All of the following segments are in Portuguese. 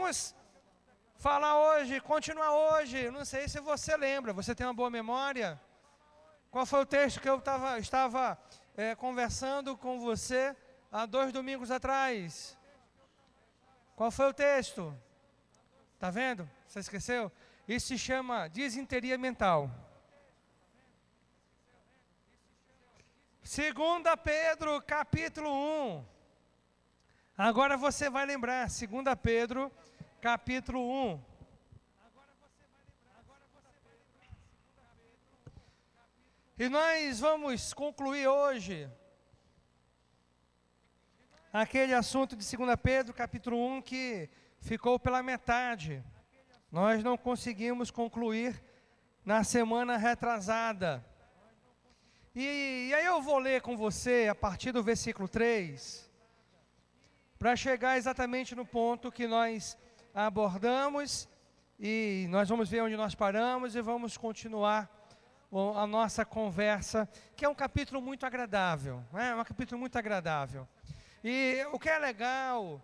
vamos falar hoje, continuar hoje. Não sei se você lembra, você tem uma boa memória? Qual foi o texto que eu estava conversando com você há 2 domingos atrás? Qual foi o texto? Está vendo? Você esqueceu? Isso se chama disenteria mental. 2 Pedro, capítulo 1. Agora você vai lembrar, 2 Pedro, capítulo 1. E nós vamos concluir hoje aquele assunto de 2 Pedro, capítulo 1, que ficou pela metade. Nós não conseguimos concluir na semana retrasada. E aí eu vou ler com você a partir do versículo 3, para chegar exatamente no ponto que nós abordamos, e nós vamos ver onde nós paramos e vamos continuar a nossa conversa, que é um capítulo muito agradável, é um capítulo muito agradável. E o que é legal,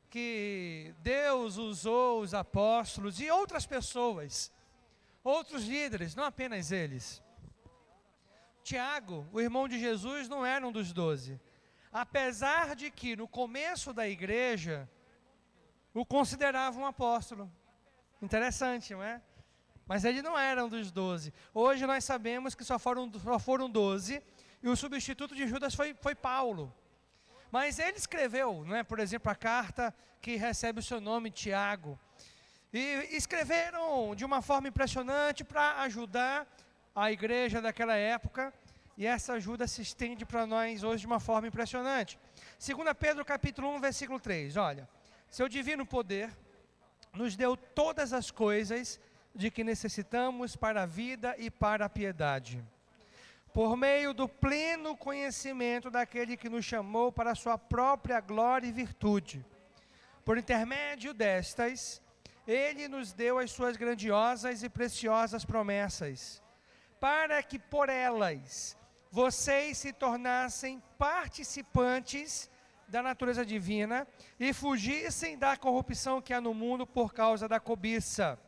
que Deus usou os apóstolos e outras pessoas, outros líderes, não apenas eles. Tiago, o irmão de Jesus, não era um dos 12. Apesar de que no começo da igreja, o consideravam um apóstolo. Interessante, não é? Mas ele não era um dos 12. Hoje nós sabemos que só foram 12, e o substituto de Judas foi Paulo. Mas ele escreveu, não é, por exemplo, a carta que recebe o seu nome, Tiago. E escreveram de uma forma impressionante para ajudar a igreja daquela época, e essa ajuda se estende para nós hoje de uma forma impressionante. 2 Pedro capítulo 1, versículo 3, olha: seu divino poder nos deu todas as coisas de que necessitamos para a vida e para a piedade, por meio do pleno conhecimento daquele que nos chamou para a sua própria glória e virtude. Por intermédio destas, ele nos deu as suas grandiosas e preciosas promessas, para que por elas vocês se tornassem participantes da natureza divina e fugissem da corrupção que há no mundo por causa da cobiça.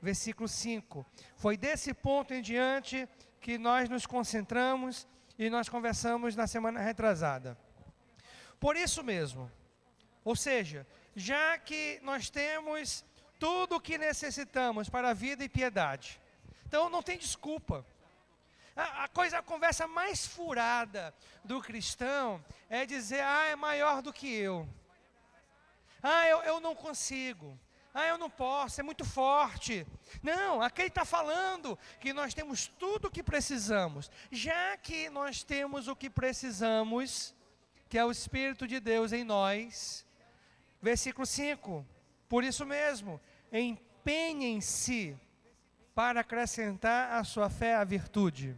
Versículo 5. Foi desse ponto em diante que nós nos concentramos e nós conversamos na semana retrasada. Por isso mesmo, ou seja, já que nós temos tudo o que necessitamos para a vida e piedade, então não tem desculpa. A conversa mais furada do cristão é dizer: é maior do que eu. Eu não consigo. Eu não posso, é muito forte. Não, aqui ele está falando que nós temos tudo o que precisamos. Já que nós temos o que precisamos, que é o Espírito de Deus em nós. Versículo 5. Por isso mesmo, empenhem-se para acrescentar à sua fé a virtude.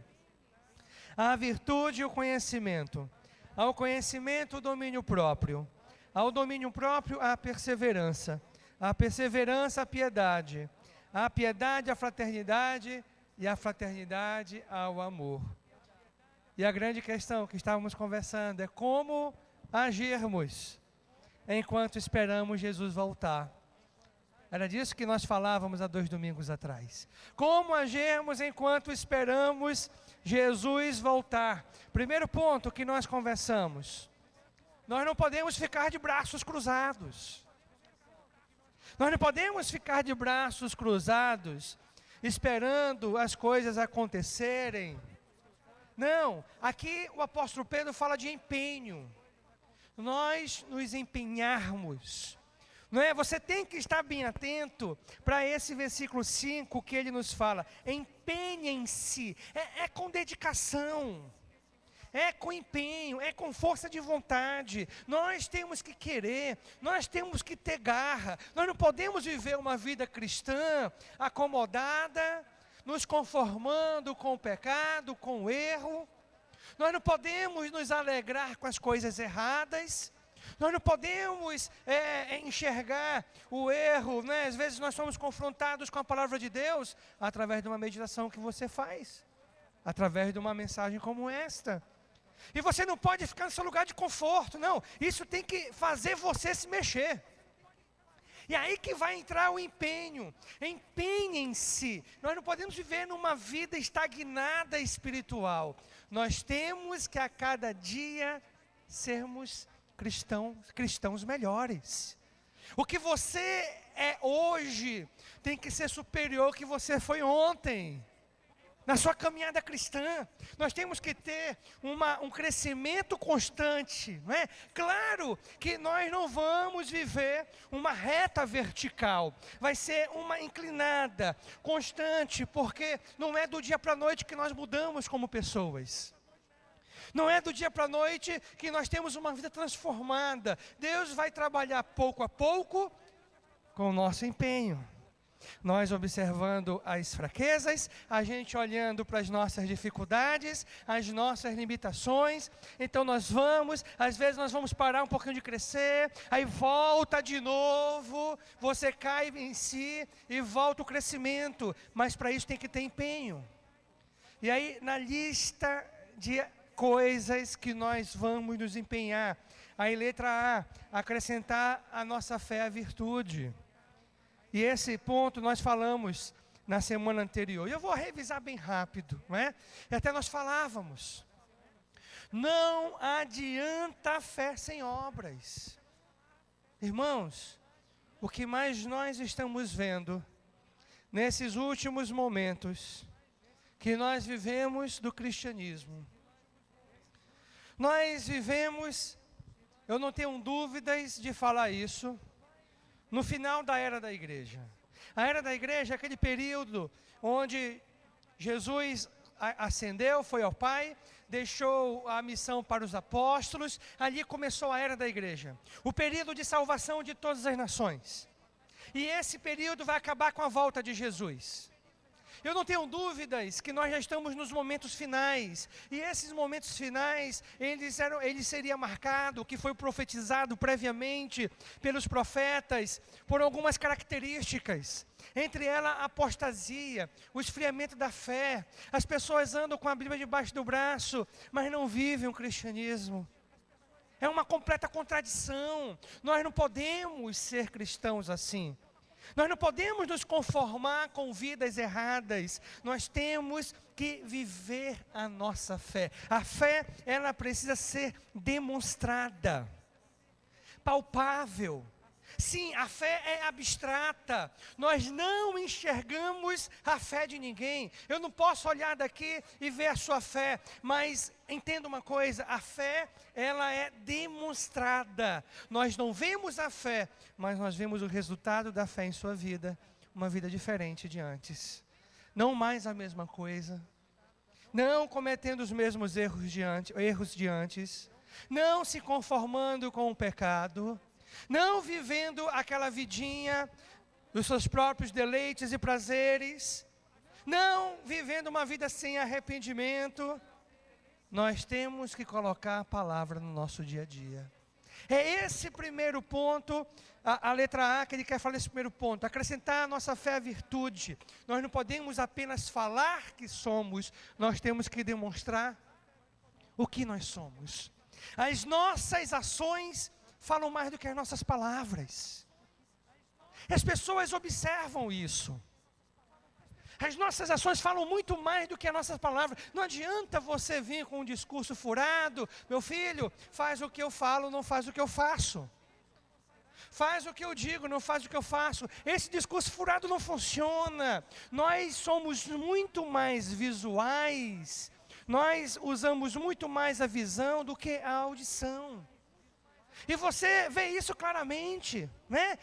A virtude, o conhecimento. Ao conhecimento, o domínio próprio. Ao domínio próprio, a perseverança. A perseverança, a piedade. A piedade, a fraternidade. E a fraternidade, ao amor. E a grande questão que estávamos conversando é como agirmos enquanto esperamos Jesus voltar. Era disso que nós falávamos há 2 domingos atrás. Como agirmos enquanto esperamos Jesus voltar? Primeiro ponto que nós conversamos: nós não podemos ficar de braços cruzados. Nós não podemos ficar de braços cruzados, esperando as coisas acontecerem. Não, aqui o apóstolo Pedro fala de empenho. Nós nos empenharmos. Não é? Você tem que estar bem atento para esse versículo 5 que ele nos fala: empenhem-se. É com dedicação, é com empenho, é com força de vontade. Nós temos que querer, nós temos que ter garra. Nós não podemos viver uma vida cristã acomodada, nos conformando com o pecado, com o erro. Nós não podemos nos alegrar com as coisas erradas. Nós não podemos enxergar o erro, né? Às vezes nós somos confrontados com a palavra de Deus através de uma meditação que você faz, através de uma mensagem como esta. E você não pode ficar no seu lugar de conforto, não. Isso tem que fazer você se mexer. E aí que vai entrar o empenho. Empenhem-se. Nós não podemos viver numa vida estagnada espiritual. Nós temos que a cada dia sermos cristãos melhores. O que você é hoje tem que ser superior ao que você foi ontem. Na sua caminhada cristã, nós temos que ter um crescimento constante, não é? Claro que nós não vamos viver uma reta vertical, vai ser uma inclinada, constante, porque não é do dia para a noite que nós mudamos como pessoas. Não é do dia para a noite que nós temos uma vida transformada. Deus vai trabalhar pouco a pouco com o nosso empenho. Nós observando as fraquezas, a gente olhando para as nossas dificuldades, as nossas limitações. Então às vezes nós vamos parar um pouquinho de crescer, aí volta de novo, você cai em si e volta o crescimento. Mas para isso tem que ter empenho. E aí na lista de coisas que nós vamos nos empenhar, aí letra A, acrescentar a nossa fé à virtude. E esse ponto nós falamos na semana anterior. E eu vou revisar bem rápido, não é? E até nós falávamos. Não adianta fé sem obras. Irmãos, o que mais nós estamos vendo nesses últimos momentos que nós vivemos do cristianismo. Nós vivemos, eu não tenho dúvidas de falar isso, no final da era da igreja. A era da igreja é aquele período onde Jesus ascendeu, foi ao Pai, deixou a missão para os apóstolos, ali começou a era da igreja. O período de salvação de todas as nações. E esse período vai acabar com a volta de Jesus. Eu não tenho dúvidas que nós já estamos nos momentos finais. E esses momentos finais, eles seriam marcados, que foi profetizado previamente pelos profetas, por algumas características. Entre elas a apostasia, o esfriamento da fé. As pessoas andam com a Bíblia debaixo do braço, mas não vivem o cristianismo. É uma completa contradição. Nós não podemos ser cristãos assim. Nós não podemos nos conformar com vidas erradas. Nós temos que viver a nossa fé. A fé, ela precisa ser demonstrada, palpável. Sim, a fé é abstrata. Nós não enxergamos a fé de ninguém. Eu não posso olhar daqui e ver a sua fé, mas entenda uma coisa, a fé, ela é demonstrada. Nós não vemos a fé, mas nós vemos o resultado da fé em sua vida, uma vida diferente de antes. Não mais a mesma coisa, não cometendo os mesmos erros de antes, não se conformando com o pecado, não vivendo aquela vidinha dos seus próprios deleites e prazeres, não vivendo uma vida sem arrependimento. Nós temos que colocar a palavra no nosso dia a dia. É esse primeiro ponto, a letra A, que ele quer falar esse primeiro ponto, acrescentar a nossa fé à virtude. Nós não podemos apenas falar que somos, nós temos que demonstrar o que nós somos. As nossas ações falam mais do que as nossas palavras. As pessoas observam isso. As nossas ações falam muito mais do que as nossas palavras. Não adianta você vir com um discurso furado. Meu filho, faz o que eu falo, não faz o que eu faço. Faz o que eu digo, não faz o que eu faço. Esse discurso furado não funciona. Nós somos muito mais visuais. Nós usamos muito mais a visão do que a audição. E você vê isso claramente, né?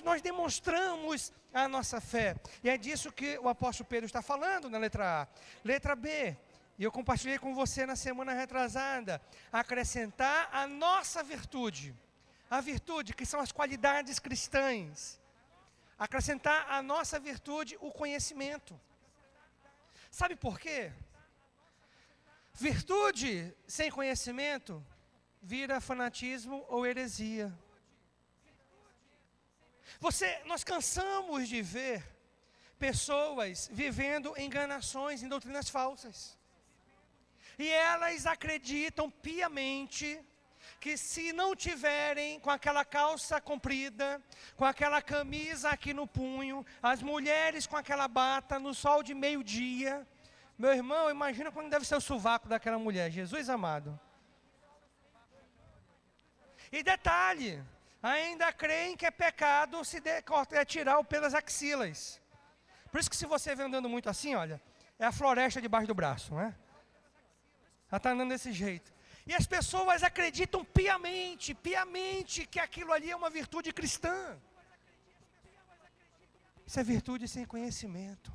Nós demonstramos a nossa fé. E é disso que o apóstolo Pedro está falando na letra A. Letra B, e eu compartilhei com você na semana retrasada, acrescentar a nossa virtude. A virtude, que são as qualidades cristãs. Acrescentar a nossa virtude o conhecimento. Sabe por quê? Virtude sem conhecimento vira fanatismo ou heresia. Nós cansamos de ver pessoas vivendo enganações, em doutrinas falsas. E elas acreditam piamente que se não tiverem com aquela calça comprida, com aquela camisa aqui no punho, as mulheres com aquela bata no sol de meio-dia, meu irmão, imagina como deve ser o sovaco daquela mulher, Jesus amado. E detalhe, ainda creem que é pecado tirar o pelo das axilas. Por isso que se você vem andando muito assim, olha, é a floresta debaixo do braço, não é? Ela está andando desse jeito. E as pessoas acreditam piamente que aquilo ali é uma virtude cristã. Isso é virtude sem conhecimento.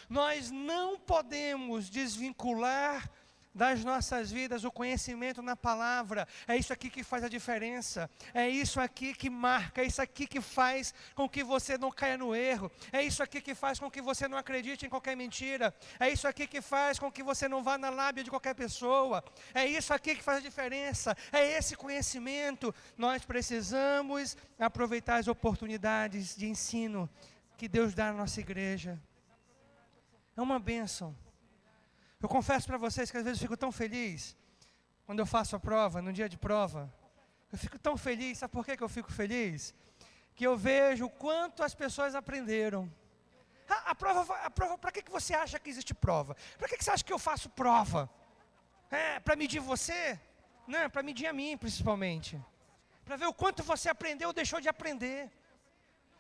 Nós não podemos desvincular das nossas vidas o conhecimento na palavra. É isso aqui que faz a diferença. É isso aqui que marca. É isso aqui que faz com que você não caia no erro. É isso aqui que faz com que você não acredite em qualquer mentira. É isso aqui que faz com que você não vá na lábia de qualquer pessoa. É isso aqui que faz a diferença. É esse conhecimento. Nós precisamos aproveitar as oportunidades de ensino que Deus dá na nossa igreja. É uma bênção. Eu confesso para vocês que às vezes eu fico tão feliz quando eu faço a prova, no dia de prova. Eu fico tão feliz, sabe por que eu fico feliz? Que eu vejo o quanto as pessoas aprenderam. A prova, para que você acha que existe prova? Para que você acha que eu faço prova? Para medir você? Não, para medir a mim principalmente. Para ver o quanto você aprendeu ou deixou de aprender.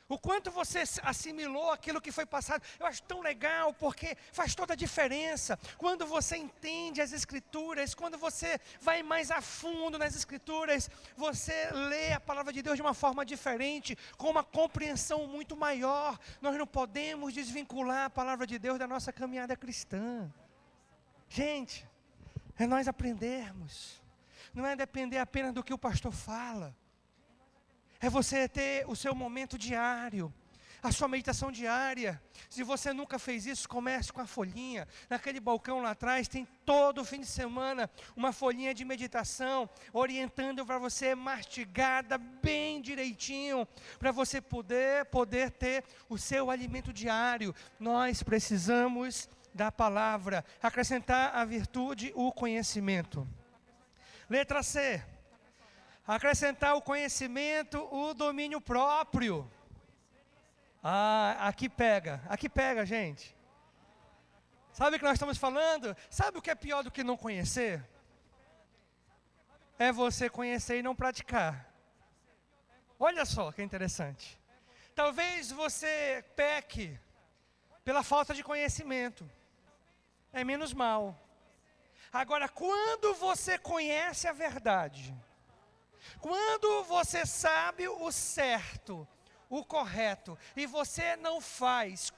O quanto você assimilou aquilo que foi passado. Eu acho tão legal, porque faz toda a diferença. Quando você entende as Escrituras, quando você vai mais a fundo nas Escrituras, você lê a palavra de Deus de uma forma diferente, com uma compreensão muito maior. Nós não podemos desvincular a palavra de Deus da nossa caminhada cristã. Gente, é nós aprendermos. Não é depender apenas do que o pastor fala. É você ter o seu momento diário, a sua meditação diária. Se você nunca fez isso, comece com a folhinha. Naquele balcão lá atrás, tem todo fim de semana uma folhinha de meditação, orientando para você mastigada bem direitinho, para você poder ter o seu alimento diário. Nós precisamos da palavra, acrescentar a virtude, o conhecimento. Letra C. Acrescentar o conhecimento, o domínio próprio. Aqui pega, gente. Sabe o que nós estamos falando? Sabe o que é pior do que não conhecer? É você conhecer e não praticar. Olha só que interessante. Talvez você peque pela falta de conhecimento. É menos mal. Agora, quando você conhece a verdade, quando você sabe o certo, o correto, e você não faz,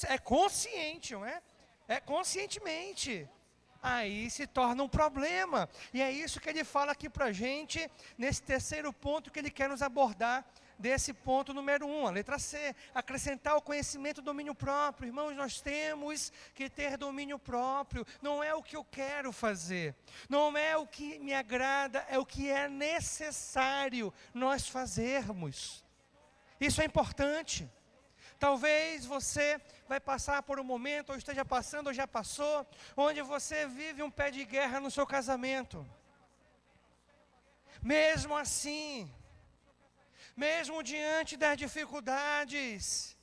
é consciente, não é? É conscientemente. Aí se torna um problema. E é isso que ele fala aqui para a gente, nesse terceiro ponto que ele quer nos abordar, desse ponto número 1, a letra C, acrescentar o conhecimento, o domínio próprio. Irmãos, nós temos que ter domínio próprio. Não é o que eu quero fazer, não é o que me agrada, é o que é necessário nós fazermos. Isso é importante. Talvez você vai passar por um momento, ou esteja passando, ou já passou, onde você vive um pé de guerra no seu casamento. Mesmo assim, mesmo diante das dificuldades,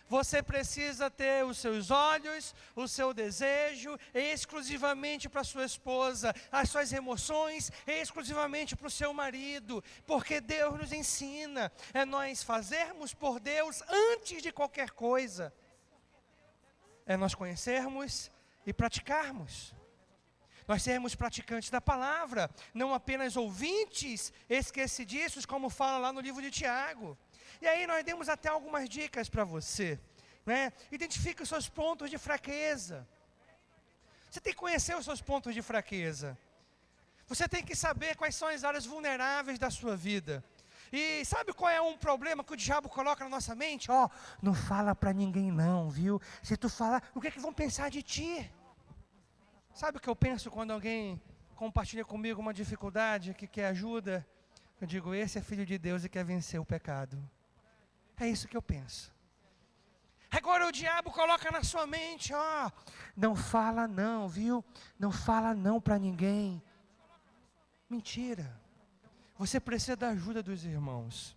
você precisa ter os seus olhos, o seu desejo exclusivamente para sua esposa, as suas emoções exclusivamente para o seu marido, porque Deus nos ensina, é nós fazermos por Deus antes de qualquer coisa, é nós conhecermos e praticarmos. Nós sermos praticantes da palavra, não apenas ouvintes esquecidícios, como fala lá no livro de Tiago. E aí nós demos até algumas dicas para você, né? Identifique os seus pontos de fraqueza. Você tem que conhecer os seus pontos de fraqueza. Você tem que saber quais são as áreas vulneráveis da sua vida. E sabe qual é um problema que o diabo coloca na nossa mente? Não fala para ninguém não, viu? Se tu falar, o que é que vão pensar de ti? Sabe o que eu penso quando alguém compartilha comigo uma dificuldade, que quer ajuda? Eu digo, esse é filho de Deus e quer vencer o pecado. É isso que eu penso. Agora o diabo coloca na sua mente, não fala não, viu? Não fala não para ninguém. Mentira. Você precisa da ajuda dos irmãos.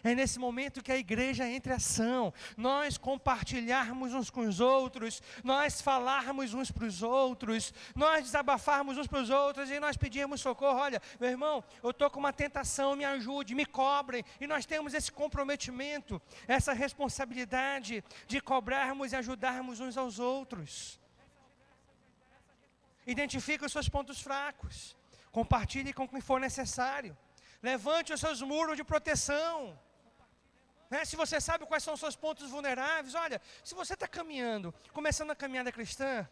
É nesse momento que a igreja entra em ação, nós compartilharmos uns com os outros, nós falarmos uns para os outros, nós desabafarmos uns para os outros e nós pedirmos socorro. Olha, meu irmão, eu estou com uma tentação, me ajude, me cobrem. E nós temos esse comprometimento, essa responsabilidade de cobrarmos e ajudarmos uns aos outros. Identifique os seus pontos fracos, compartilhe com quem for necessário, levante os seus muros de proteção. Se você sabe quais são os seus pontos vulneráveis, olha, se você está caminhando, começando a caminhada cristã,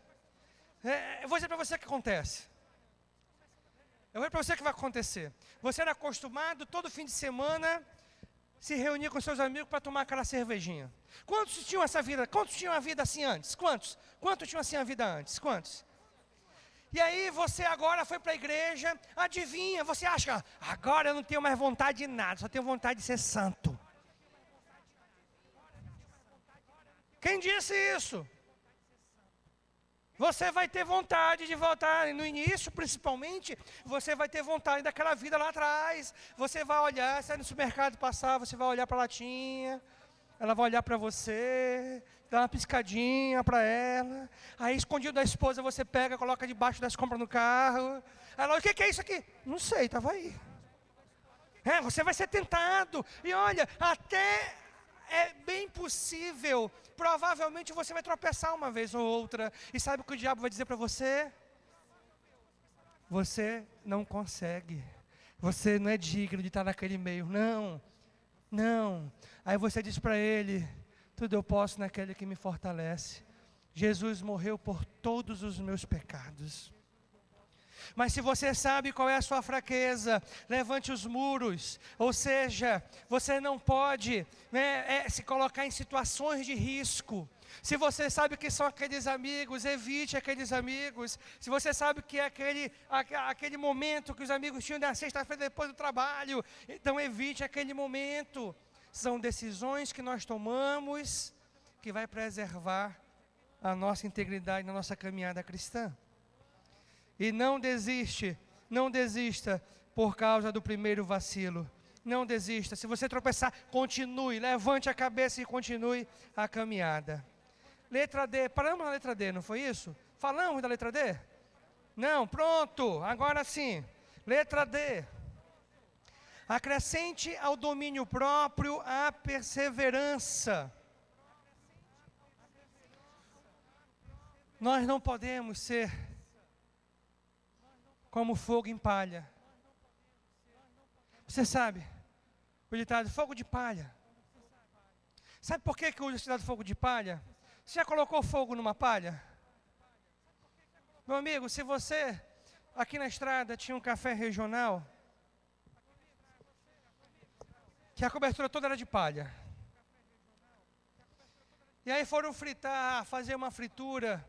eu vou dizer para você o que acontece. Eu vou dizer para você o que vai acontecer. Você era acostumado todo fim de semana se reunir com seus amigos para tomar aquela cervejinha. Quantos tinham essa vida? Quantos tinham a vida assim antes? Quantos? Quantos tinham assim a vida antes? Quantos? E aí você agora foi para a igreja, adivinha, você acha, agora eu não tenho mais vontade de nada, só tenho vontade de ser santo. Quem disse isso? Você vai ter vontade de voltar, no início principalmente, você vai ter vontade daquela vida lá atrás. Você vai olhar, sai no supermercado passar, você vai olhar para a latinha, ela vai olhar para você, dá uma piscadinha para ela. Aí escondido da esposa você pega, coloca debaixo das compras no carro. Ela, o que é isso aqui? Não sei, estava aí. Você vai ser tentado. E olha, até é bem possível, provavelmente você vai tropeçar uma vez ou outra. E sabe o que o diabo vai dizer para você? Você não consegue. Você não é digno de estar naquele meio. Não, não. Aí você diz para ele, tudo eu posso naquele que me fortalece. Jesus morreu por todos os meus pecados. Mas se você sabe qual é a sua fraqueza, levante os muros. Ou seja, você não pode se colocar em situações de risco. Se você sabe que são aqueles amigos, evite aqueles amigos. Se você sabe que é aquele momento que os amigos tinham na sexta-feira depois do trabalho, então evite aquele momento. São decisões que nós tomamos que vai preservar a nossa integridade na nossa caminhada cristã. E não desista por causa do primeiro vacilo. Não desista. Se você tropeçar, continue, levante a cabeça e continue a caminhada. Letra D, paramos na letra D, não foi isso? Falamos da letra D? Não, pronto, agora sim. Letra D. Acrescente ao domínio próprio a perseverança. Nós não podemos ser como fogo em palha. Você sabe, o ditado fogo de palha. Sabe por que o ditado fogo de palha? Você já colocou fogo numa palha? Meu amigo, se você, aqui na estrada, tinha um café regional, que a cobertura toda era de palha. E aí foram fritar, fazer uma fritura.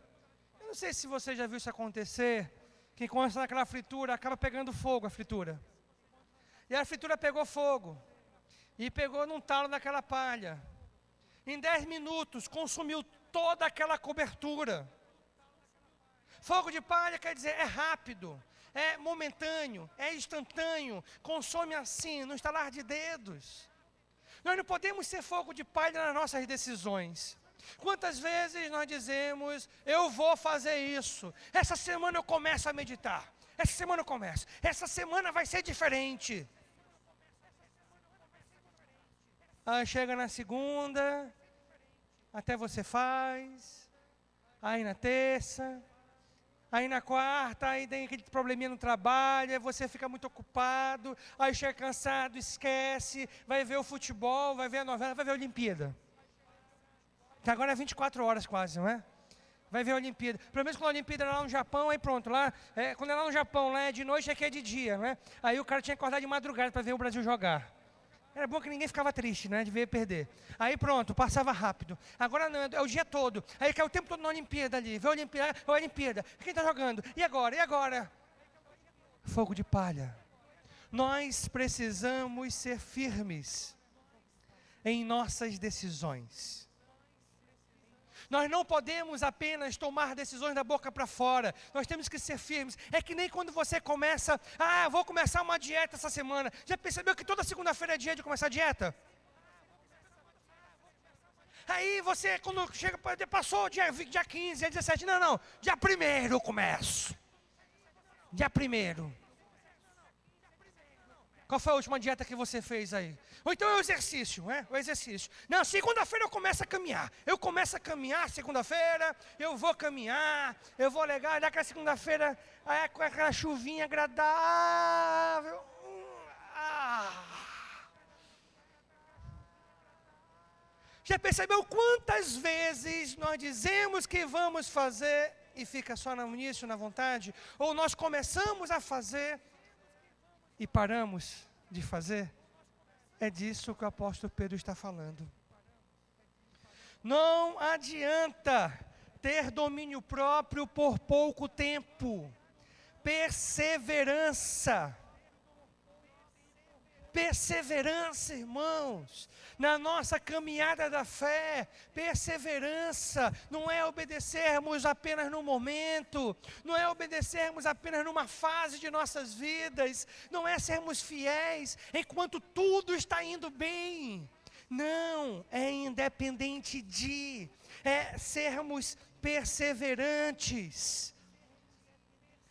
Eu não sei se você já viu isso acontecer, que quando está naquela fritura, acaba pegando fogo a fritura. E a fritura pegou fogo. E pegou num talo daquela palha. Em 10 minutos, consumiu toda aquela cobertura. Fogo de palha quer dizer, é rápido, é momentâneo, é instantâneo, consome assim, no estalar de dedos. Nós não podemos ser fogo de palha nas nossas decisões. Quantas vezes nós dizemos, eu vou fazer isso, essa semana eu começo a meditar, essa semana eu começo, essa semana vai ser diferente. Aí chega na segunda, até você faz, aí na terça, aí na quarta, aí tem aquele probleminha no trabalho, aí você fica muito ocupado, aí chega cansado, esquece, vai ver o futebol, vai ver a novela, vai ver a Olimpíada. Que agora é 24 horas quase, não é? Vai ver a Olimpíada. Pelo menos quando a Olimpíada era lá no Japão, aí pronto, quando é lá no Japão, lá é de noite, aqui é de dia, né? Aí o cara tinha que acordar de madrugada para ver o Brasil jogar. Era bom que ninguém ficava triste, né, de ver perder. Aí pronto, passava rápido. Agora não, é o dia todo. Aí cai o tempo todo na Olimpíada ali. Vê a Olimpíada. Quem está jogando? E agora? E agora? Fogo de palha. Nós precisamos ser firmes em nossas decisões. Nós não podemos apenas tomar decisões da boca para fora. Nós temos que ser firmes. É que nem quando você começa, vou começar uma dieta essa semana. Já percebeu que toda segunda-feira é dia de começar a dieta? Aí você, quando chega, passou o dia 15, dia 17, não, dia 1º eu começo. Dia 1º. Qual foi a última dieta que você fez aí? Ou então é o exercício, né? O exercício. Não, segunda-feira eu começo a caminhar. Eu começo a caminhar segunda-feira, eu vou caminhar, eu vou legal, daquela segunda-feira, com aquela chuvinha agradável. Já percebeu quantas vezes nós dizemos que vamos fazer e fica só no início, na vontade? Ou nós começamos a fazer e paramos de fazer? É disso que o apóstolo Pedro está falando. Não adianta ter domínio próprio por pouco tempo. Perseverança. Perseverança, irmãos, na nossa caminhada da fé. Perseverança não é obedecermos apenas no momento, não é obedecermos apenas numa fase de nossas vidas, não é sermos fiéis enquanto tudo está indo bem. Não, é independente de, é sermos perseverantes,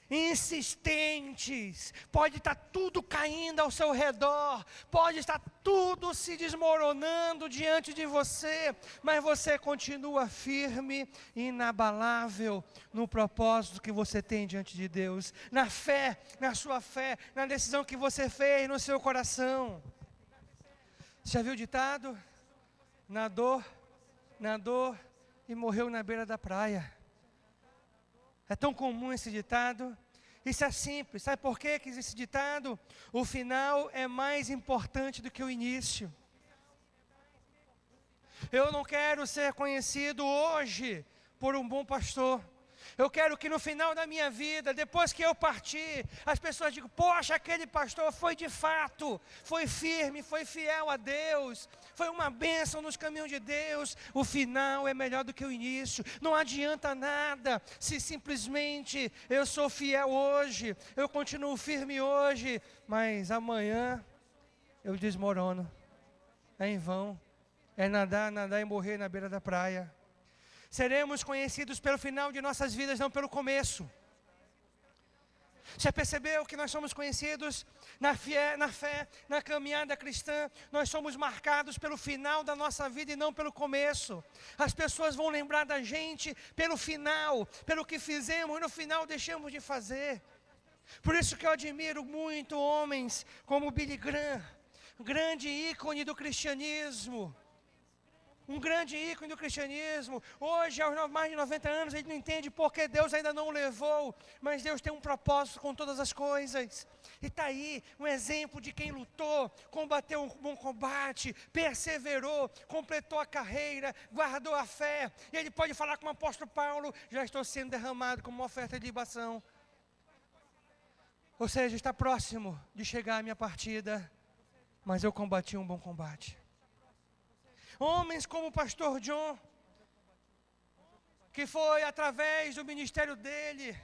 insistentes. Pode estar tudo caindo ao seu redor, pode estar tudo se desmoronando diante de você, mas você continua firme e inabalável no propósito que você tem diante de Deus, na fé, na sua fé, na decisão que você fez no seu coração. Já viu o ditado? Nadou e morreu na beira da praia. É tão comum esse ditado. Isso é simples. Sabe por que existe esse ditado? O final é mais importante do que o início. Eu não quero ser conhecido hoje por um bom pastor. Eu quero que no final da minha vida, depois que eu partir, as pessoas digam: poxa, aquele pastor foi de fato, foi firme, foi fiel a Deus, foi uma bênção nos caminhos de Deus. O final é melhor do que o início. Não adianta nada se simplesmente eu sou fiel hoje, eu continuo firme hoje, mas amanhã eu desmorono. É em vão, é nadar e morrer na beira da praia. Seremos conhecidos pelo final de nossas vidas, não pelo começo. Já percebeu que nós somos conhecidos na fé, na caminhada cristã? Nós somos marcados pelo final da nossa vida e não pelo começo. As pessoas vão lembrar da gente pelo final, pelo que fizemos e no final deixamos de fazer. Por isso que eu admiro muito homens como Billy Graham, grande ícone do cristianismo. Um grande ícone do cristianismo. Hoje, aos mais de 90 anos, ele não entende porque Deus ainda não o levou. Mas Deus tem um propósito com todas as coisas. E está aí um exemplo de quem lutou, combateu um bom combate, perseverou, completou a carreira, guardou a fé. E ele pode falar com o apóstolo Paulo: já estou sendo derramado como uma oferta de libação. Ou seja, está próximo de chegar a minha partida, mas eu combati um bom combate. Homens como o pastor John, que foi através do ministério dele,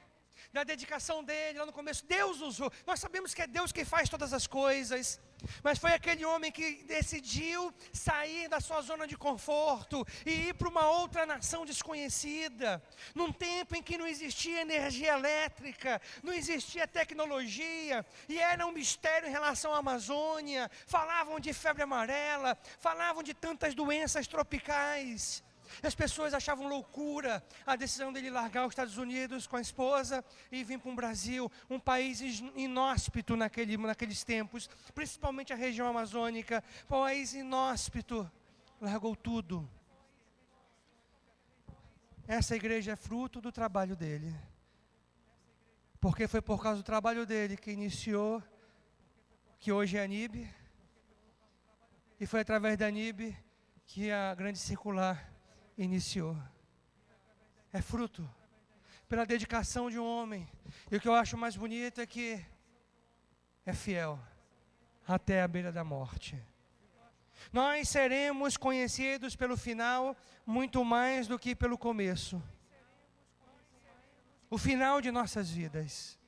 da dedicação dele lá no começo, Deus usou. Nós sabemos que é Deus que faz todas as coisas, mas foi aquele homem que decidiu sair da sua zona de conforto e ir para uma outra nação desconhecida, num tempo em que não existia energia elétrica, não existia tecnologia, e era um mistério em relação à Amazônia. Falavam de febre amarela, falavam de tantas doenças tropicais. As pessoas achavam loucura a decisão dele largar os Estados Unidos com a esposa e vir para um Brasil, um país inóspito naqueles tempos, principalmente a região amazônica, país inóspito. Largou tudo. Essa igreja é fruto do trabalho dele, porque foi por causa do trabalho dele que iniciou, que hoje é a NIB, e foi através da NIB que a Grande Circular iniciou. É fruto pela dedicação de um homem. E o que eu acho mais bonito é que é fiel até a beira da morte. Nós seremos conhecidos pelo final muito mais do que pelo começo. O final de nossas vidas.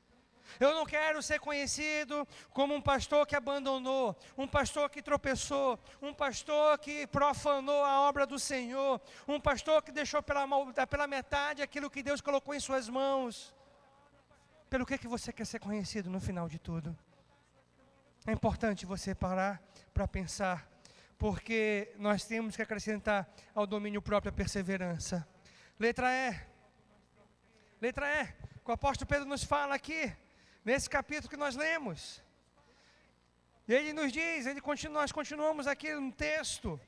Eu não quero ser conhecido como um pastor que abandonou, um pastor que tropeçou, um pastor que profanou a obra do Senhor, um pastor que deixou pela metade aquilo que Deus colocou em suas mãos. Pelo que você quer ser conhecido no final de tudo? É importante você parar para pensar, porque nós temos que acrescentar ao domínio próprio a perseverança. Letra E. Letra E. O apóstolo Pedro nos fala aqui, nesse capítulo que nós lemos. E ele nos diz, nós continuamos aqui no texto,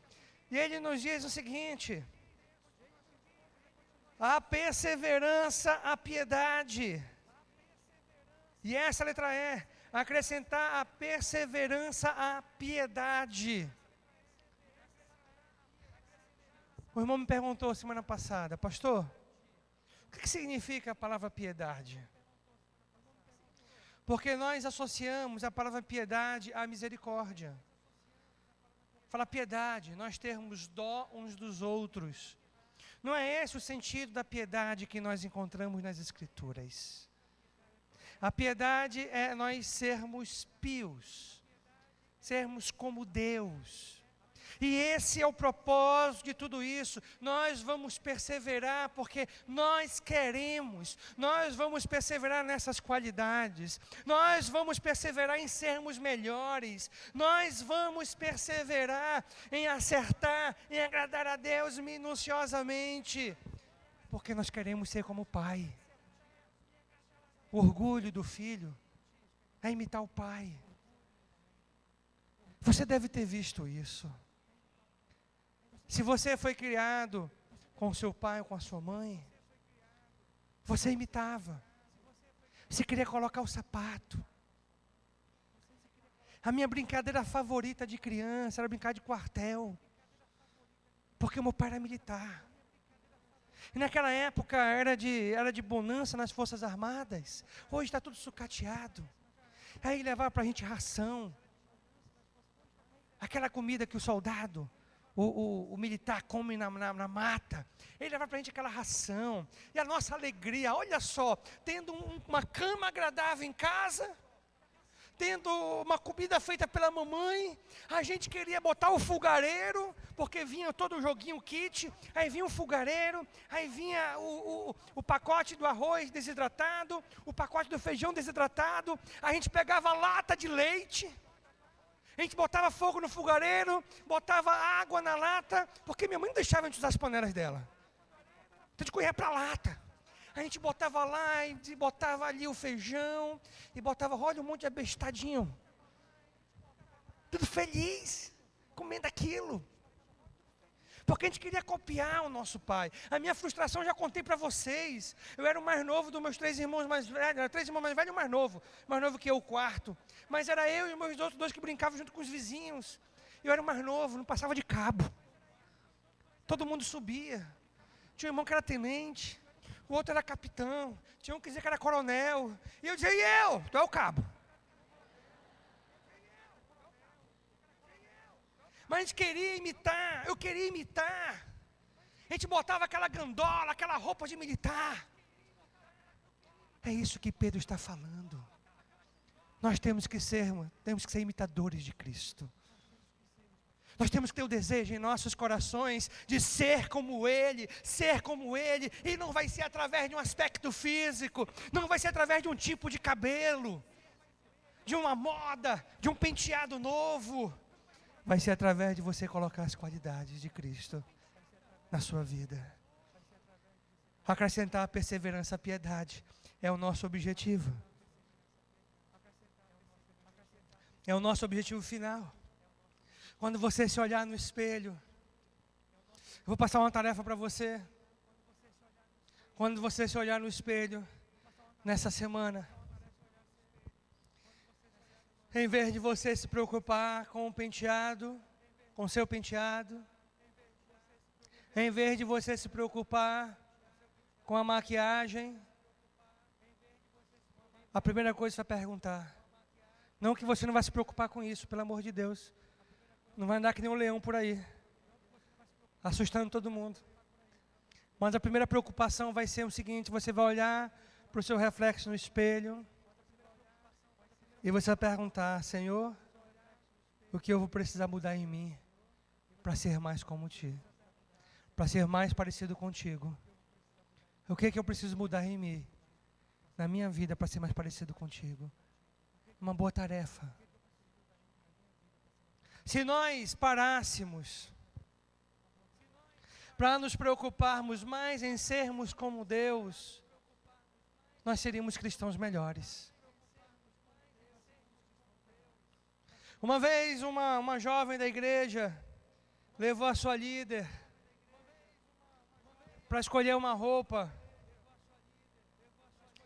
e ele nos diz o seguinte: a perseverança, a piedade. E essa letra E, acrescentar a perseverança, a piedade. O irmão me perguntou semana passada: pastor, o que significa a palavra piedade? Porque nós associamos a palavra piedade à misericórdia. Fala piedade, nós termos dó uns dos outros. Não é esse o sentido da piedade que nós encontramos nas Escrituras. A piedade é nós sermos pios, sermos como Deus. E esse é o propósito de tudo isso. Nós vamos perseverar porque nós queremos. Nós vamos perseverar nessas qualidades. Nós vamos perseverar em sermos melhores. Nós vamos perseverar em acertar, em agradar a Deus minuciosamente. Porque nós queremos ser como o Pai. O orgulho do filho é imitar o Pai. Você deve ter visto isso. Se você foi criado com seu pai ou com a sua mãe, você imitava. Você queria colocar o sapato. A minha brincadeira favorita de criança era brincar de quartel. Porque meu pai era militar. E naquela época era de bonança nas Forças Armadas. Hoje está tudo sucateado. Aí levava para a gente ração. Aquela comida que o soldado, o militar come na mata. Ele levava para a gente aquela ração. E a nossa alegria, olha só, tendo uma cama agradável em casa, tendo uma comida feita pela mamãe, a gente queria botar o fogareiro, porque vinha todo o joguinho, o kit, aí vinha o fogareiro, aí vinha o pacote do arroz desidratado, o pacote do feijão desidratado, a gente pegava a lata de leite, a gente botava fogo no fogareiro, botava água na lata, porque minha mãe não deixava a gente usar as panelas dela. Então a gente corria para a lata. A gente botava lá e botava ali o feijão, e botava, olha, um monte de abestadinho. Tudo feliz, comendo aquilo. Porque a gente queria copiar o nosso pai. A minha frustração já contei para vocês. Eu era o mais novo dos meus 3 irmãos mais velhos. Era 3 irmãos mais velhos e o mais novo. Mais novo que eu, o quarto. Mas era eu e os meus outros 2 que brincavam junto com os vizinhos. Eu era o mais novo, não passava de cabo. Todo mundo subia. Tinha um irmão que era tenente. O outro era capitão. Tinha um que dizia que era coronel. E eu dizia, e eu? Tu é o cabo. Mas a gente queria imitar, eu queria imitar. A gente botava aquela gandola, aquela roupa de militar. É isso que Pedro está falando. Nós temos que ser imitadores de Cristo. Nós temos que ter o desejo em nossos corações de ser como Ele, e não vai ser através de um aspecto físico, não vai ser através de um tipo de cabelo, de uma moda, de um penteado novo. Vai ser através de você colocar as qualidades de Cristo na sua vida. Acrescentar a perseverança, a piedade, é o nosso objetivo. É o nosso objetivo final. Quando você se olhar no espelho, eu vou passar uma tarefa para você. Quando você se olhar no espelho, nessa semana, em vez de você se preocupar com o penteado, com seu penteado, em vez de você se preocupar com a maquiagem, a primeira coisa que você vai perguntar, não que você não vai se preocupar com isso, pelo amor de Deus, Não vai andar que nem um leão por aí, assustando todo mundo. Mas a primeira preocupação vai ser o seguinte: você vai olhar para o seu reflexo no espelho e você vai perguntar: Senhor, o que eu vou precisar mudar em mim para ser mais como Ti? Para ser mais parecido contigo? O que eu preciso mudar em mim, na minha vida, para ser mais parecido contigo? Uma boa tarefa. Se nós parássemos para nos preocuparmos mais em sermos como Deus, nós seríamos cristãos melhores. Uma vez uma jovem da igreja levou a sua líder para escolher uma roupa.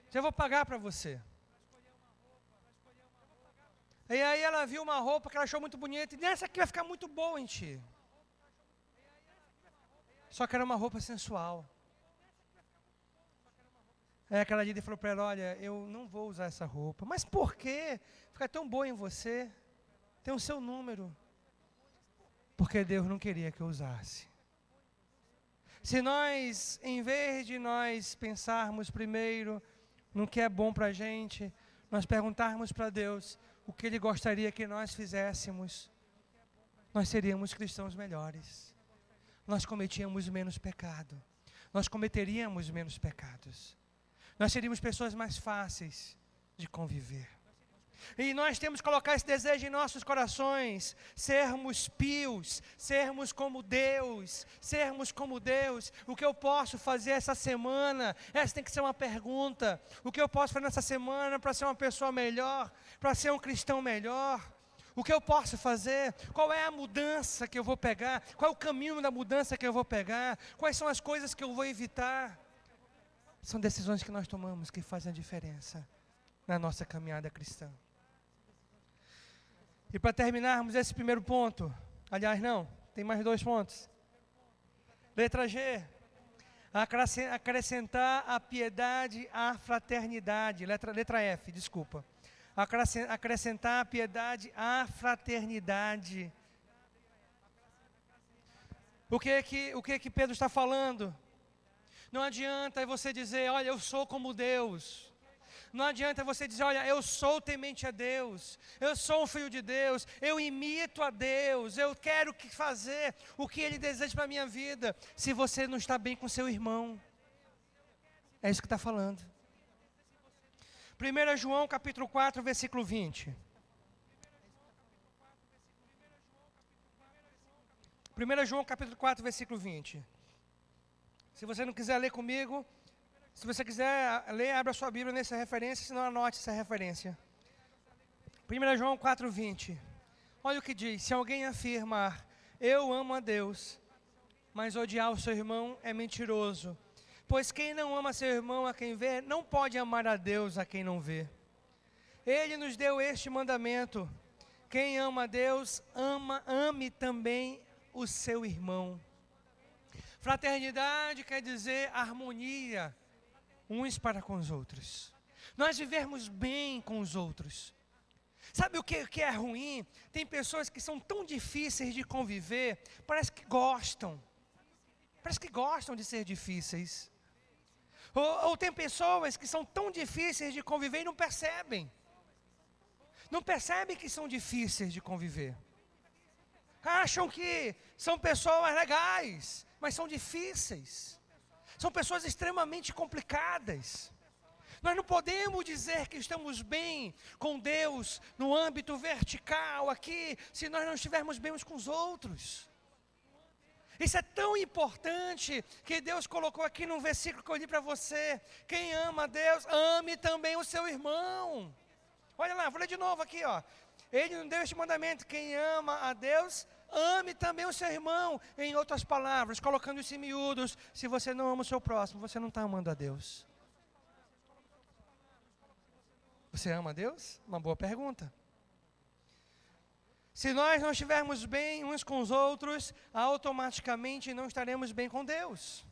Já vou pagar para você. E aí ela viu uma roupa que ela achou muito bonita, e nessa aqui vai ficar muito boa em ti. Só que era uma roupa sensual. Aí aquela líder falou para ela: olha, eu não vou usar essa roupa. Mas por quê? Fica tão boa em você. Tem o seu número. Porque Deus não queria que eu usasse. Se nós, em vez de nós pensarmos primeiro no que é bom para a gente, nós perguntarmos para Deus o que Ele gostaria que nós fizéssemos, nós seríamos cristãos melhores. Nós cometíamos menos pecado. Nós cometeríamos menos pecados. Nós seríamos pessoas mais fáceis de conviver. E nós temos que colocar esse desejo em nossos corações, sermos pios, sermos como Deus, sermos como Deus. O que eu posso fazer essa semana? Essa tem que ser uma pergunta. O que eu posso fazer nessa semana para ser uma pessoa melhor, para ser um cristão melhor? O que eu posso fazer? Qual é a mudança que eu vou pegar? Qual é o caminho da mudança que eu vou pegar? Quais são as coisas que eu vou evitar? São decisões que nós tomamos que fazem a diferença na nossa caminhada cristã. E para terminarmos esse primeiro ponto, aliás não, tem mais 2 pontos. Letra G, acrescentar a piedade à fraternidade. Letra F, desculpa. Acrescentar a piedade à fraternidade. O que Pedro está falando? Não adianta você dizer: olha, eu sou como Deus. Não adianta você dizer: olha, eu sou temente a Deus, eu sou um filho de Deus, eu imito a Deus, eu quero fazer o que Ele deseja para a minha vida, se você não está bem com seu irmão. É isso que está falando. 1 João capítulo 4, versículo 20. 1 João capítulo 4, versículo 20. Se você não quiser ler comigo, se você quiser ler, abra sua Bíblia nessa referência, senão anote essa referência. 1 João 4, 20. Olha o que diz: se alguém afirmar, eu amo a Deus, mas odiar o seu irmão é mentiroso. Pois quem não ama seu irmão a quem vê, não pode amar a Deus a quem não vê. Ele nos deu este mandamento: quem ama a Deus, ame também o seu irmão. Fraternidade quer dizer harmonia uns para com os outros. Nós vivermos bem com os outros. Sabe o que é ruim? Tem pessoas que são tão difíceis de conviver, parece que gostam de ser difíceis. Ou tem pessoas que são tão difíceis de conviver e não percebem. Não percebem que são difíceis de conviver. Acham que são pessoas legais, mas são difíceis. São pessoas extremamente complicadas. Nós não podemos dizer que estamos bem com Deus no âmbito vertical aqui, se nós não estivermos bem uns com os outros. Isso é tão importante que Deus colocou aqui num versículo que eu li para você: quem ama a Deus, ame também o seu irmão. Olha lá, vou ler de novo aqui, ó. Ele nos deu este mandamento: quem ama a Deus, ame também o seu irmão. Em outras palavras, colocando isso em miúdos, se você não ama o seu próximo, você não está amando a Deus. Você ama a Deus? Uma boa pergunta. Se nós não estivermos bem uns com os outros, automaticamente não estaremos bem com Deus.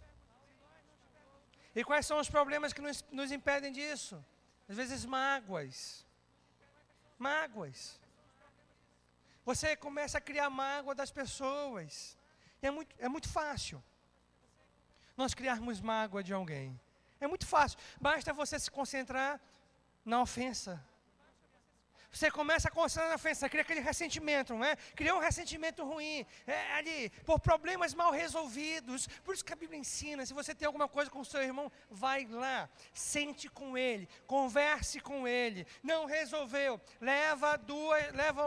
E quais são os problemas que nos impedem disso? Às vezes mágoas. Você começa a criar mágoa das pessoas. E é muito fácil nós criarmos mágoa de alguém. É muito fácil. Basta você se concentrar na ofensa. Você começa a concentrar na ofensa, cria aquele ressentimento, não é? Cria um ressentimento ruim, ali, por problemas mal resolvidos. Por isso que a Bíblia ensina, se você tem alguma coisa com o seu irmão, vai lá, sente com ele, converse com ele. Não resolveu, leva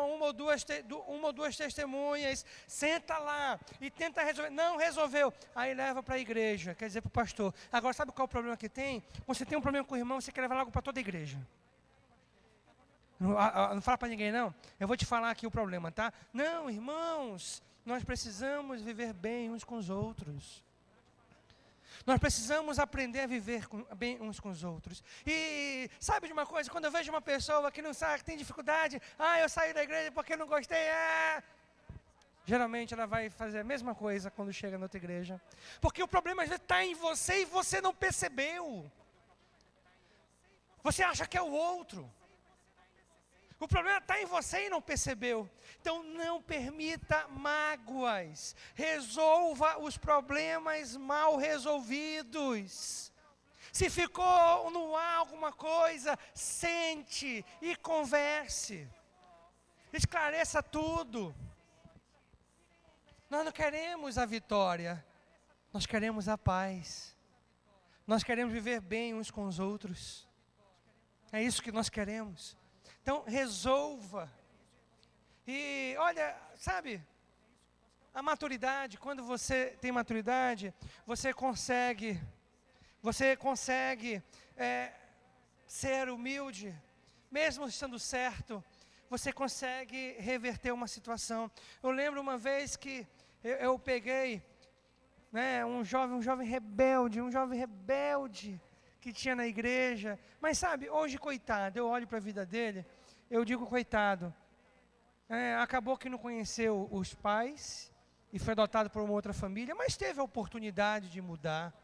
uma ou duas testemunhas, senta lá e tenta resolver. Não resolveu, aí leva para a igreja, quer dizer, para o pastor. Agora, sabe qual é o problema que tem? Quando você tem um problema com o irmão, você quer levar logo para toda a igreja. Não fala para ninguém, não. Eu vou te falar aqui o problema, tá? Não, irmãos, nós precisamos viver bem uns com os outros. Nós precisamos aprender a viver bem uns com os outros. E sabe de uma coisa? Quando eu vejo uma pessoa que não sabe, que tem dificuldade, eu saí da igreja porque não gostei, geralmente ela vai fazer a mesma coisa quando chega na outra igreja. Porque o problema às vezes está em você e você não percebeu. Você acha que é o outro. O problema está em você e não percebeu. Então não permita mágoas. Resolva os problemas mal resolvidos. Se ficou no ar alguma coisa, sente e converse. Esclareça tudo. Nós não queremos a vitória. Nós queremos a paz. Nós queremos viver bem uns com os outros. É isso que nós queremos. Então, resolva. E olha, sabe, a maturidade, quando você tem maturidade, você consegue ser humilde, mesmo estando certo, você consegue reverter uma situação. Eu lembro uma vez que eu peguei, um jovem rebelde, que tinha na igreja, mas sabe, hoje coitado, eu olho para a vida dele, eu digo coitado, acabou que não conheceu os pais, e foi adotado por uma outra família, mas teve a oportunidade de mudar.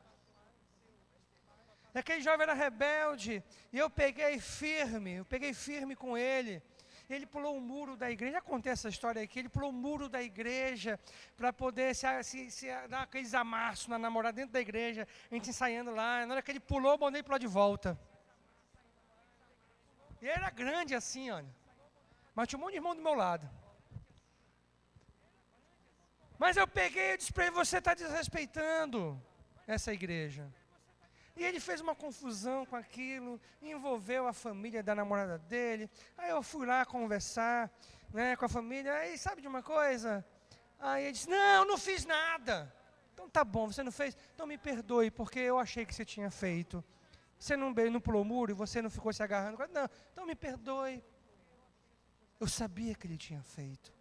Aquele jovem era rebelde, e eu peguei firme com ele. Ele pulou o muro da igreja, já contei essa história aqui, ele pulou o muro da igreja para poder se dar aqueles amassos na namorada dentro da igreja, a gente ensaiando lá. Na hora que ele pulou, eu mandei para lá de volta. E ele era grande assim, olha, mas tinha um monte de irmão do meu lado. Mas eu peguei e disse para ele, você está desrespeitando essa igreja. E ele fez uma confusão com aquilo, envolveu a família da namorada dele. Aí eu fui lá conversar, com a família. Aí sabe de uma coisa? Aí ele disse, não fiz nada. Então tá bom, você não fez? Então me perdoe, porque eu achei que você tinha feito. Você não pulou o muro e você não ficou se agarrando? Não, então me perdoe. Eu sabia que ele tinha feito.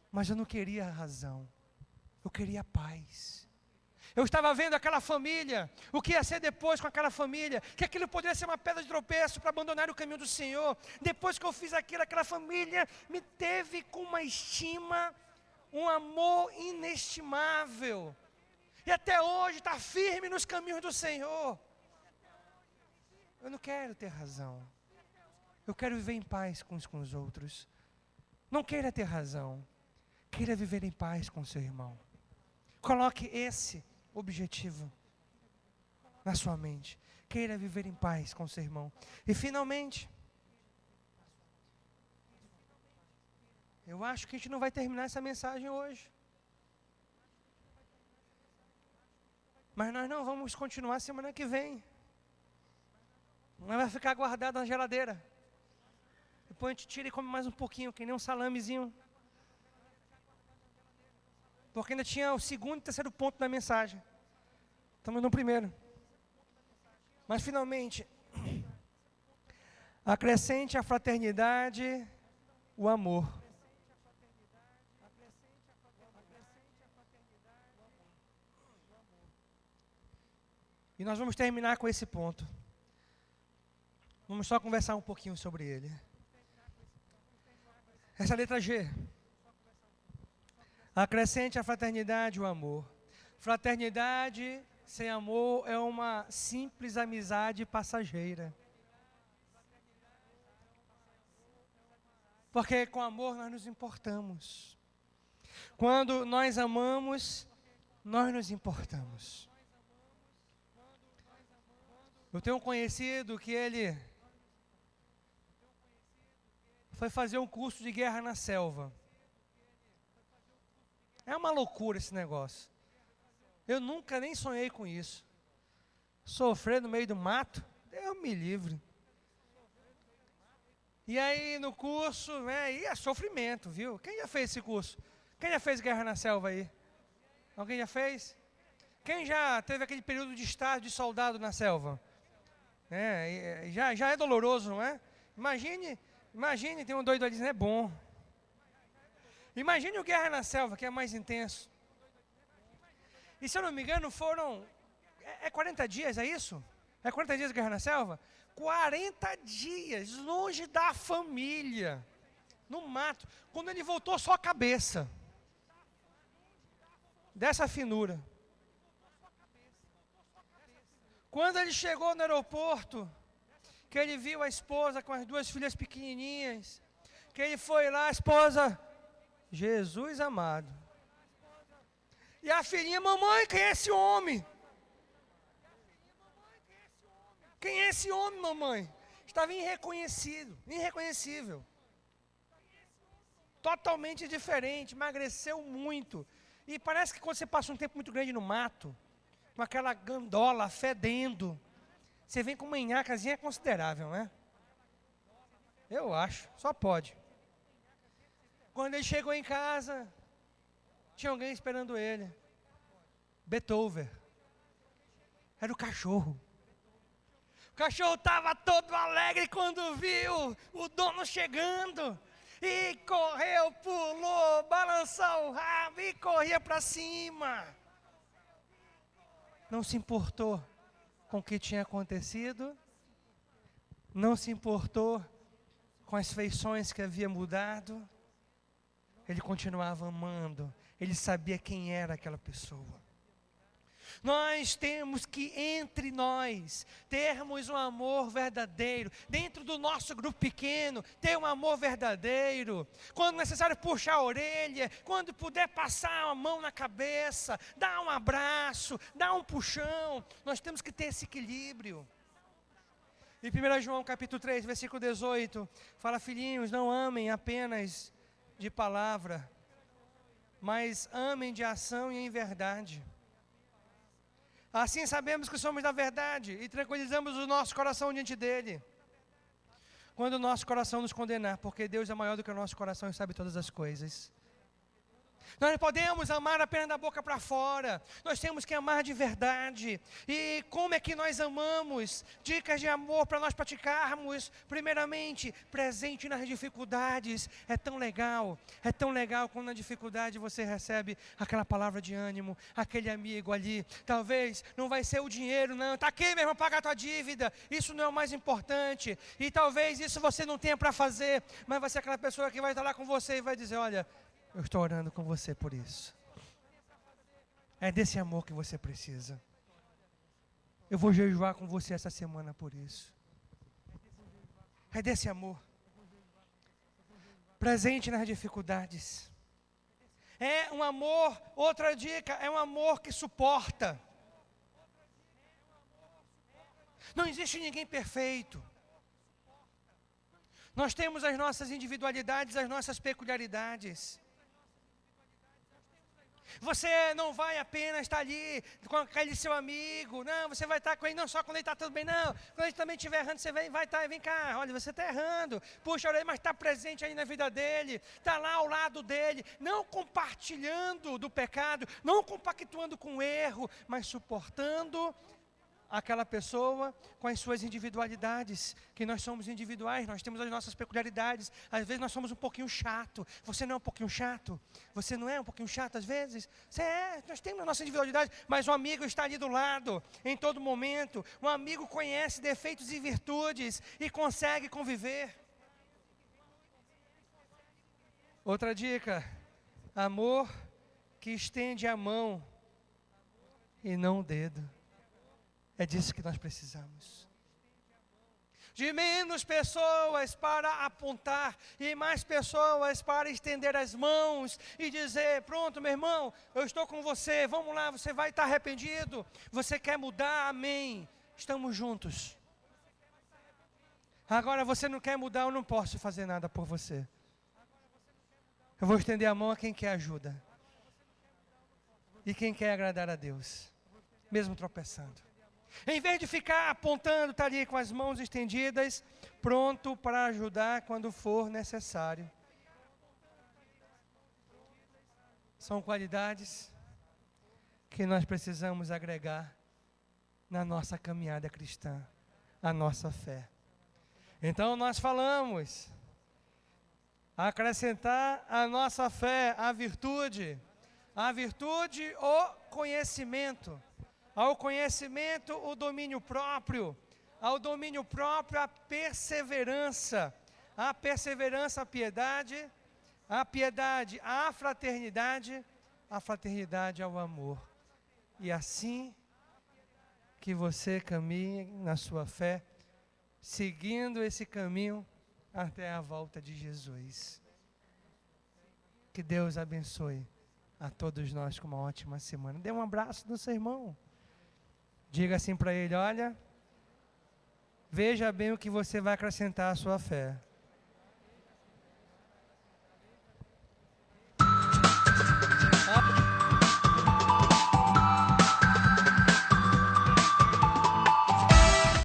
Mas eu não queria a razão. Eu queria a paz. Eu estava vendo aquela família, o que ia ser depois com aquela família, que aquilo poderia ser uma pedra de tropeço para abandonar o caminho do Senhor. Depois que eu fiz aquilo, aquela família me teve com uma estima, um amor inestimável. E até hoje está firme nos caminhos do Senhor. Eu não quero ter razão. Eu quero viver em paz com os outros. Não queira ter razão. Queira viver em paz com o seu irmão. Coloque esse objetivo na sua mente. Queira viver em paz com seu irmão. E finalmente, eu acho que a gente não vai terminar essa mensagem hoje. Mas nós não vamos continuar semana que vem. Não vai ficar guardado na geladeira. Depois a gente tira e come mais um pouquinho, que nem um salamezinho. Porque ainda tinha o segundo e terceiro ponto da mensagem. Estamos no primeiro. Mas finalmente, acrescente a fraternidade, o amor. E nós vamos terminar com esse ponto. Vamos só conversar um pouquinho sobre ele. Essa letra G. Acrescente a fraternidade, o amor. Fraternidade sem amor é uma simples amizade passageira. Porque com amor nós nos importamos. Quando nós amamos, nós nos importamos. Eu tenho um conhecido que ele foi fazer um curso de guerra na selva. É uma loucura esse negócio. Eu nunca nem sonhei com isso. Sofrer no meio do mato, Deus me livre. E aí no curso, né, e é sofrimento, viu? Quem já fez esse curso? Quem já fez guerra na selva aí? Alguém já fez? Quem já teve aquele período de estágio de soldado na selva? Já é doloroso, não é? Imagine, tem um doido ali dizendo, é bom. Imagine o Guerra na Selva, que é mais intenso. E se eu não me engano, foram... É 40 dias, é isso? É 40 dias de Guerra na Selva? 40 dias, longe da família, no mato. Quando ele voltou, só a cabeça. Dessa finura. Quando ele chegou no aeroporto, que ele viu a esposa com as duas filhas pequenininhas, que ele foi lá, a esposa, Jesus amado. E a filhinha, mamãe, quem é esse homem? Quem é esse homem, mamãe? Estava irreconhecível. Totalmente diferente, emagreceu muito. E parece que quando você passa um tempo muito grande no mato, com aquela gandola fedendo, você vem com uma nhacazinha considerável, né? Eu acho, só pode. Quando ele chegou em casa, tinha alguém esperando ele. Beethoven. Era o cachorro. O cachorro estava todo alegre quando viu o dono chegando. E correu, pulou, balançou o rabo e corria para cima. Não se importou com o que tinha acontecido. Não se importou com as feições que havia mudado. Ele continuava amando. Ele sabia quem era aquela pessoa. Nós temos que, entre nós, termos um amor verdadeiro. Dentro do nosso grupo pequeno, ter um amor verdadeiro. Quando necessário, puxar a orelha. Quando puder, passar a mão na cabeça. Dar um abraço, dar um puxão. Nós temos que ter esse equilíbrio. Em 1 João capítulo 3, versículo 18, fala: filhinhos, não amem apenas de palavra, mas amem de ação e em verdade. Assim sabemos que somos da verdade e tranquilizamos o nosso coração diante dele. Quando o nosso coração nos condenar, porque Deus é maior do que o nosso coração e sabe todas as coisas. Nós não podemos amar apenas da boca para fora. Nós temos que amar de verdade. E como é que nós amamos? Dicas de amor para nós praticarmos. Primeiramente, presente nas dificuldades. É tão legal quando na dificuldade você recebe aquela palavra de ânimo, aquele amigo ali. Talvez não vai ser o dinheiro, não. Está aqui, meu irmão, paga a tua dívida. Isso não é o mais importante. E talvez isso você não tenha para fazer, mas vai ser aquela pessoa que vai estar lá com você e vai dizer: olha, eu estou orando com você por isso. É desse amor que você precisa. Eu vou jejuar com você essa semana por isso. É desse amor. Presente nas dificuldades. É um amor, outra dica, é um amor que suporta. Não existe ninguém perfeito. Nós temos as nossas individualidades, as nossas peculiaridades. Você não vai apenas estar ali com aquele seu amigo, não, você vai estar com ele não só quando ele está tudo bem, não, quando ele também estiver errando, você vai estar, vem cá, olha, você está errando, puxa a orelha, mas está presente aí na vida dele, está lá ao lado dele, não compartilhando do pecado, não compactuando com o erro, mas suportando aquela pessoa com as suas individualidades, que nós somos individuais, nós temos as nossas peculiaridades, às vezes nós somos um pouquinho chato. Você não é um pouquinho chato? Você não é um pouquinho chato às vezes? Você é, nós temos a nossa individualidade, mas o amigo está ali do lado, em todo momento. Um amigo conhece defeitos e virtudes e consegue conviver. Outra dica: amor que estende a mão e não o dedo. É disso que nós precisamos. de menos pessoas para apontar e mais pessoas para estender as mãos e dizer: pronto, meu irmão, eu estou com você, vamos lá, você vai estar arrependido, você quer mudar, amém, estamos juntos. Agora você não quer mudar, eu não posso fazer nada por você. Eu vou estender a mão a quem quer ajuda e quem quer agradar a Deus, mesmo tropeçando. Em vez de ficar apontando, está ali com as mãos estendidas, pronto para ajudar quando for necessário. São qualidades que nós precisamos agregar na nossa caminhada cristã, a nossa fé. Então nós falamos, acrescentar à nossa fé a virtude, o conhecimento. Ao conhecimento, o domínio próprio. Ao domínio próprio, a perseverança. A perseverança, a piedade. A piedade, a fraternidade. A fraternidade ao amor. E assim que você caminhe na sua fé, seguindo esse caminho até a volta de Jesus. Que Deus abençoe a todos nós com uma ótima semana. Dê um abraço no seu irmão. Diga assim para ele: olha, veja bem o que você vai acrescentar à sua fé.